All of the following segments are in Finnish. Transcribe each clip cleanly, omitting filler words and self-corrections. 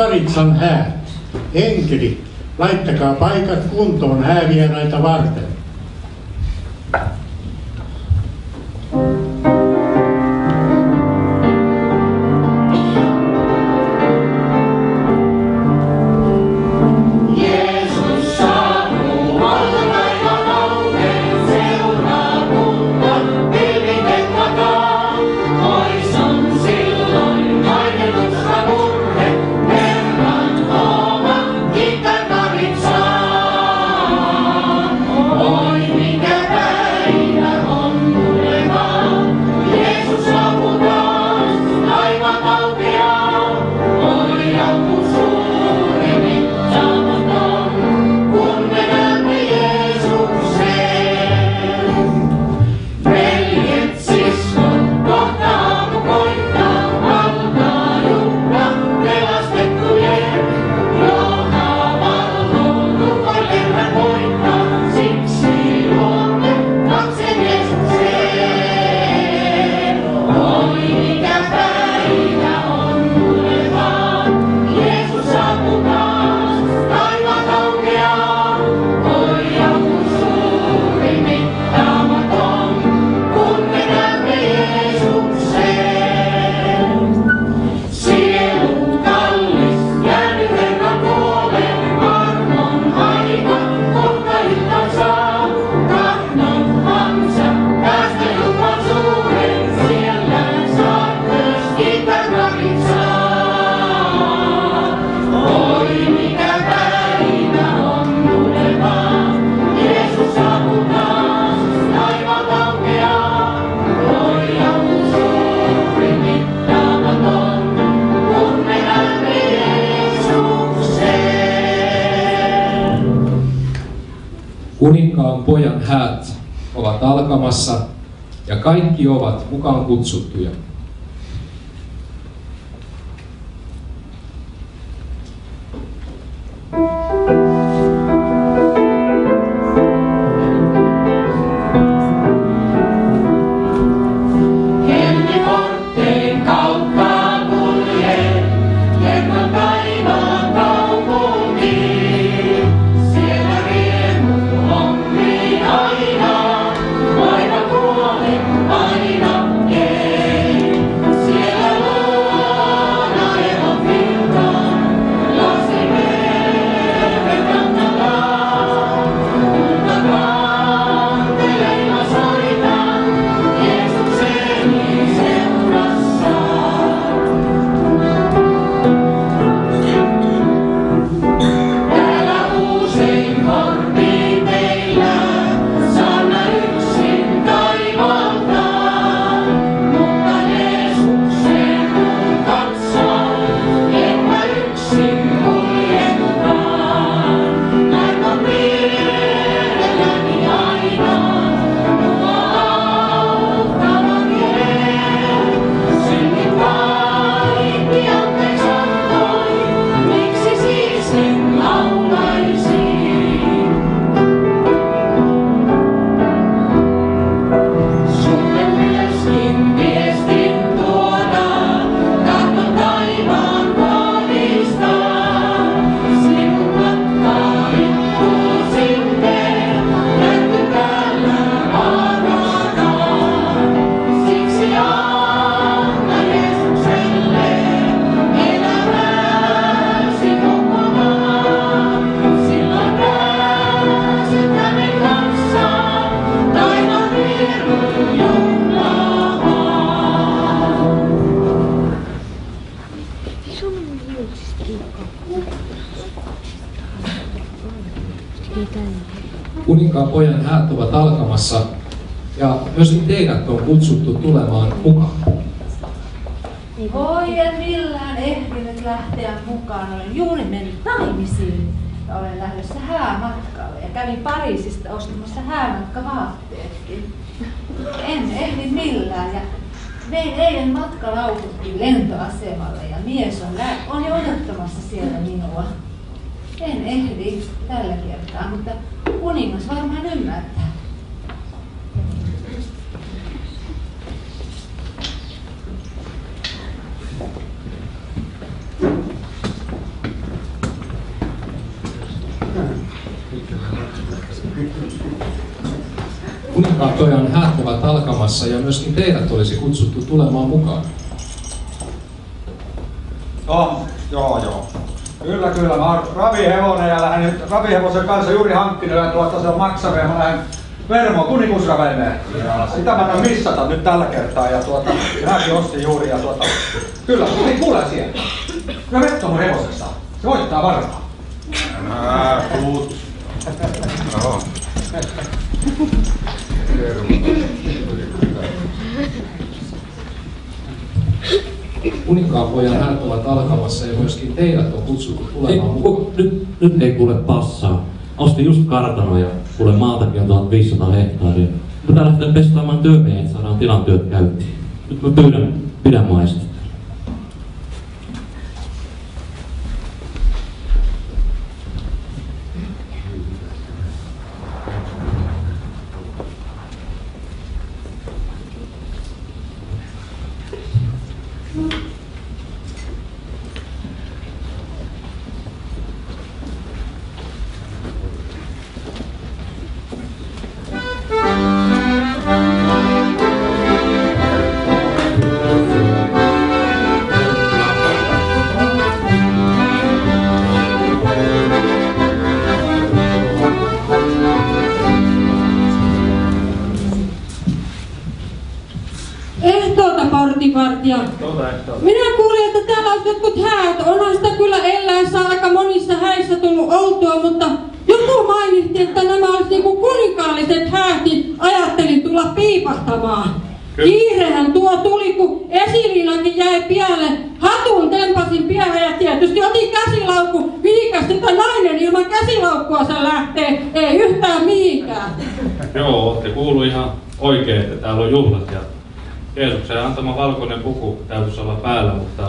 Karitsan häät. Enkeli, laittakaa paikat kuntoon häävieraita varten. Kuninkaan pojan häät ovat alkamassa ja kaikki ovat mukaan kutsuttuja. Kuninkaan pojan häät ovat alkamassa ja myöskin teidät on kutsuttu tulemaan mukaan. Voi, en millään ehtinyt lähteä mukaan. Olen juuri mennyt naimisiin ja olen lähdössä häämatkalle ja kävin Pariisista ostamassa häämatkavaatteetkin. En ehdi millään ja vein eilen matkalaukutkin lentoasemalle ja mies on jo odottamassa siellä minua. En ehdi tällä kertaa, mutta kuningas varmaan ymmärtää. Kuninkaan pojan häät ovat alkamassa ja myöskin teidät olisi kutsuttu tulemaan mukaan. Joo. Kyllä. Mä oon ravihevonen ja lähden nyt ravihevosen kanssa juuri hankkinut ja se on maksavia. Mä lähden Vermoon Kuninkuusraveneen. Sitä mä en missata nyt tällä kertaa ja minäkin ostin juuri ja kyllä, kuulee siellä. Kyllä Vetto mun hevosessa. Se voittaa varmaan. Puut. Oho. Kuninkaan pojan häät ovat alkamassa ja myöskin teidät on kutsuttu tulemaan mukaan. Nyt ei kuule passaa. Ostin just kartanoja, kuule maatakin on 1500 hehtaaria. Pitää lähteä pestaamaan työmiehet, että saadaan tilan työt käyntiin. Nyt mä pyydän, pidä maista. Minä kuulin, että täällä olisi jotkut häät. Onhan sitä kyllä eläessä aika monissa häissä tullut oltua, mutta joku mainitsi, että nämä olisi niinku kuninkaalliset häät, niin ajattelin tulla piipahtamaan. Kiirehän tuo tuli, kun esiliinakin jäi pialle. Hatun tempasin pialle ja tietysti otin käsilaukku. Mihinkäs että nainen ilman käsilaukkua se lähtee? Ei yhtään mihinkään. Joo, ootte kuullut ihan oikein, että täällä on juhlat ja Jeesuksen antama valkoinen puku täytyisi olla päällä, mutta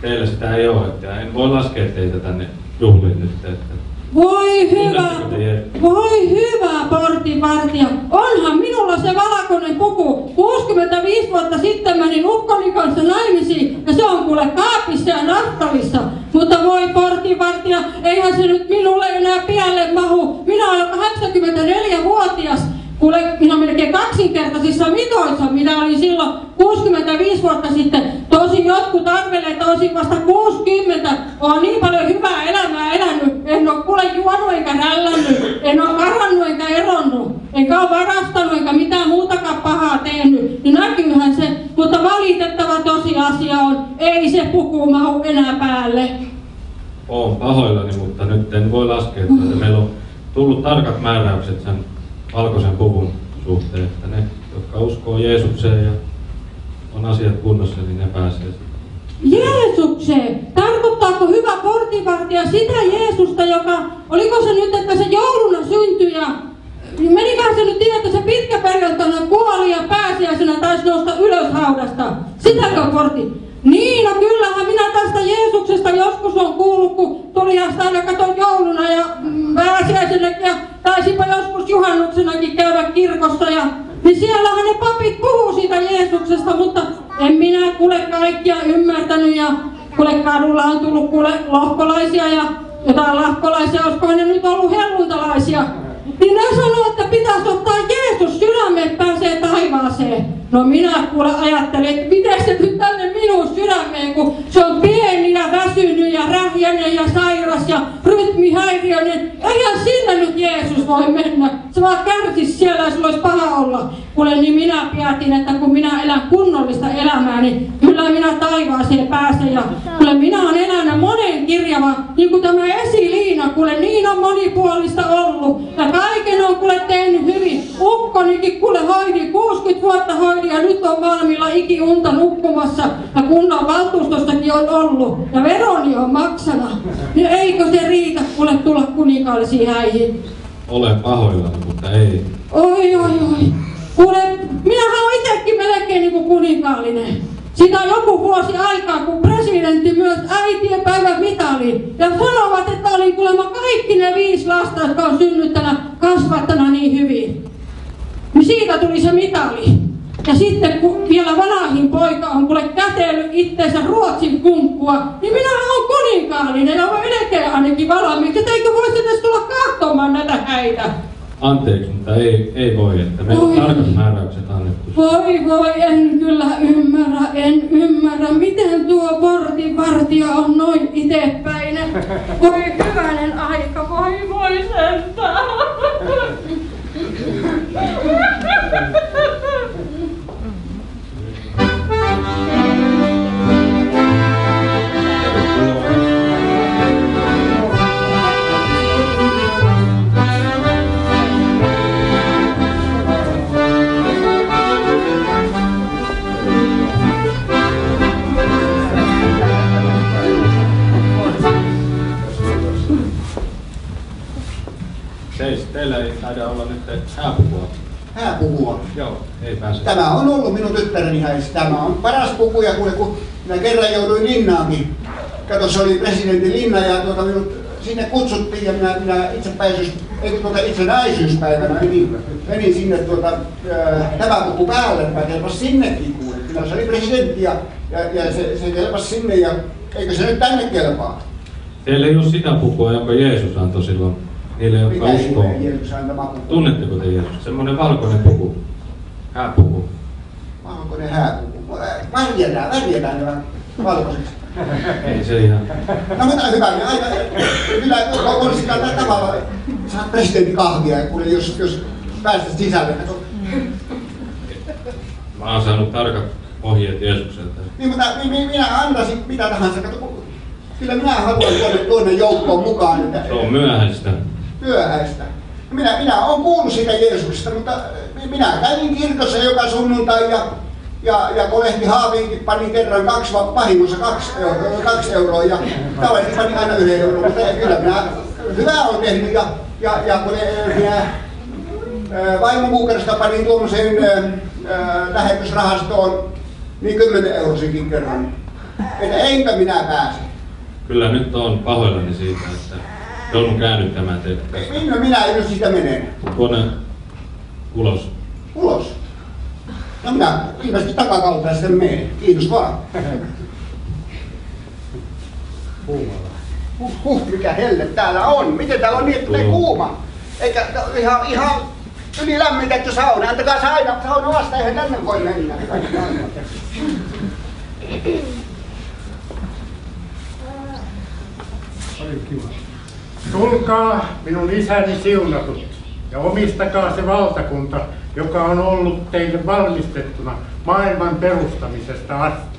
teillä sitä ei ole, että en voi laskea teitä tänne juhliin nyt. Että Voi hyvä portinvartija, onhan minulla se valkoinen puku. 65 vuotta sitten menin ukkoni kanssa naimisiin ja se on kuule kaapissa ja naftalissa. Mutta voi portinvartija, eihän se nyt minulle enää pialle mahu. Minä olen 84-vuotias. Kuule, minä olen melkein kaksinkertaisissa mitoissa. Minä olin silloin 65 vuotta sitten. Tosin jotkut arvelevat, että olisin vasta 60. Olen niin paljon hyvää elämää elänyt. En ole kuule juonut enkä rällännyt. En ole karannut enkä eronnut. Enkä ole varastanut enkä mitään muutakaan pahaa tehnyt. Niin näkyyhän se. Mutta valitettava tosiasia on, ei se puku mahu enää päälle. Olen pahoillani, mutta nyt en voi laskea, että meillä on tullut tarkat määräykset sen valkoisen puvun suhteen, että ne, jotka uskoo Jeesukseen ja on asiat kunnossa, niin ne pääsee. Jeesukseen? Tarkoittaako hyvä portinvartija sitä Jeesusta, joka, oliko se nyt, että se jouluna syntyi ja meniköhän se nyt niin, että se pitkäperjantaina kuoli ja pääsiäisenä taisi nousta ylös haudasta? Sitäkö portti? Niin, no kyllähän minä tästä Jeesuksesta joskus on kuullut, kun tulihan sitä aina katon jouluna ja pääsiäisenä ja taisipa joskus juhannuksenakin käydä kirkossa ja niin siellähän ne papit puhuu siitä Jeesuksesta, mutta en minä kuule kaikkia ymmärtänyt ja kuule kadulla on tullut kuule lohkolaisia ja jotain lahkolaisia, olisikohan ne nyt ollut helluntalaisia. Niin ne sanoo, että pitäisi ottaa Jeesus sydämeen, että pääsee taivaaseen. No minä kuule ajattelin, että miten se nyt tänne minun sydämeen, kun se on pieni ja väsynyt ja rähjäinen ja sairas ja rytmihäiriöinen. Eihän sinne nyt Jeesus voi mennä. Se vaan kärsisi siellä ja sillä olisi paha olla. Kuule, niin minä päätin, että kun minä elän kunnollista elämää, niin kyllä minä taivaaseen pääsen. Ja kuule, minä olen elänyt monen kirjava, niin kuin tämä Esiliina, kuule, niin on monipuolista ollut. Ja kaiken on kuule tehnyt hyvin. Ukkonikin kuule hoidi, 60 vuotta hoidi ja nyt on valmiilla ikiunta nukkumassa. Ja kunnan valtuustostakin on ollut. Ja veroni on maksana. Niin eikö se riitä kuule tulla kuninkaallisiin häihin? Olen pahoillani, mutta ei. Oi. Kuule, minähän olen itsekin melkein niin kuin kuninkaallinen. Sitä on joku vuosi aikaa, kun presidentti myös äitienpäivän mitalin. Ja sanovat, että olin kuulemma kaikki ne 5 lasta, jotka on synnyttänyt, kasvattana niin hyvin. Niin siitä tuli se mitali. Ja sitten kun vielä vanhin poika on kuule kätellyt itteensä Ruotsin kumppua, niin minä olen kuninkaallinen ja melkein ainakin valmiiksi. Et eikö voisi edes tulla katsomaan näitä häitä? Anteeksi, mutta ei voi, että meillä on tarkat määräykset annettu. Voi, en kyllä en ymmärrä, miten tuo portinvartija on noin itepäinen. Voi hyvänen aika, voi sentään. Teillä ei taida olla nyt hääpukua. Hääpukua? Joo, ei pääse. Tämä on ollut minun tyttäreni häissä. Tämä on paras puku ja kun minä kerran jouduin linnaankin. Kato, se oli presidentin linna ja minut sinne kutsuttiin ja minä itsenäisyyspäivänä menin sinne tämä puku päälle. Mä kelpas sinnekin kuule. Kyllä se oli presidentti ja se kelpas sinne ja eikö se nyt tänne kelpaa? Teillä ei ole sitä pukua, jonka Jeesus antoi silloin niille, jotka uskoo. Tunnetteko te Jeesus? Semmoinen valkoinen puku. Hääpuku. Valkoinen hääpuku. Värjätään nämä valkoiseksi. Ei se ihan. No mutta hyvä, niin aina, kyllä on sitä tavalla, saat presidentin kahvia, jos päästä sisälle. Mä oon saanut tarkat ohjeet Jeesukselta. Niin, mutta minä antaisin mitä tahansa. Kyllä minä haluan tuonne joukkoon mukaan. Että se on myöhäistä. Myöhäistä. Minä olen kuullut siitä Jeesuksesta, mutta minä kävin kirkossa joka sunnuntai ja kun lehti haaviinkin panin kerran pahingossa 2 euroa ja tavallisesti panin aina 1 euroa, mutta kyllä minä hyvää olen tehnyt ja kun minä vaimon kuukaudesta panin tuommoiseen lähetysrahastoon niin 10 eurosikin kerran, että enkä minä pääse. Kyllä nyt on pahoillani siitä, että joudun käännyttämään teitä. Minne minä jos siitä menen? Tuonne ulos. Ulos? No minä ilmeisesti takakautta sitten menen. Kiitos vaan. Mikä helle täällä on? Miten täällä on niin, että tulee kuuma? Eikä ihan yli lämmitetty sauna. Antakaa sauna vasta, eihän tänne voi mennä. Tulkaa minun isäni siunatut ja omistakaa se valtakunta, joka on ollut teille valmistettuna maailman perustamisesta asti.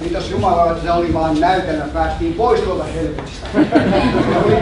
Kiitos Jumalalle, että se oli vaan näytelmä. Päästiin pois tuolta helvetistä. Se oli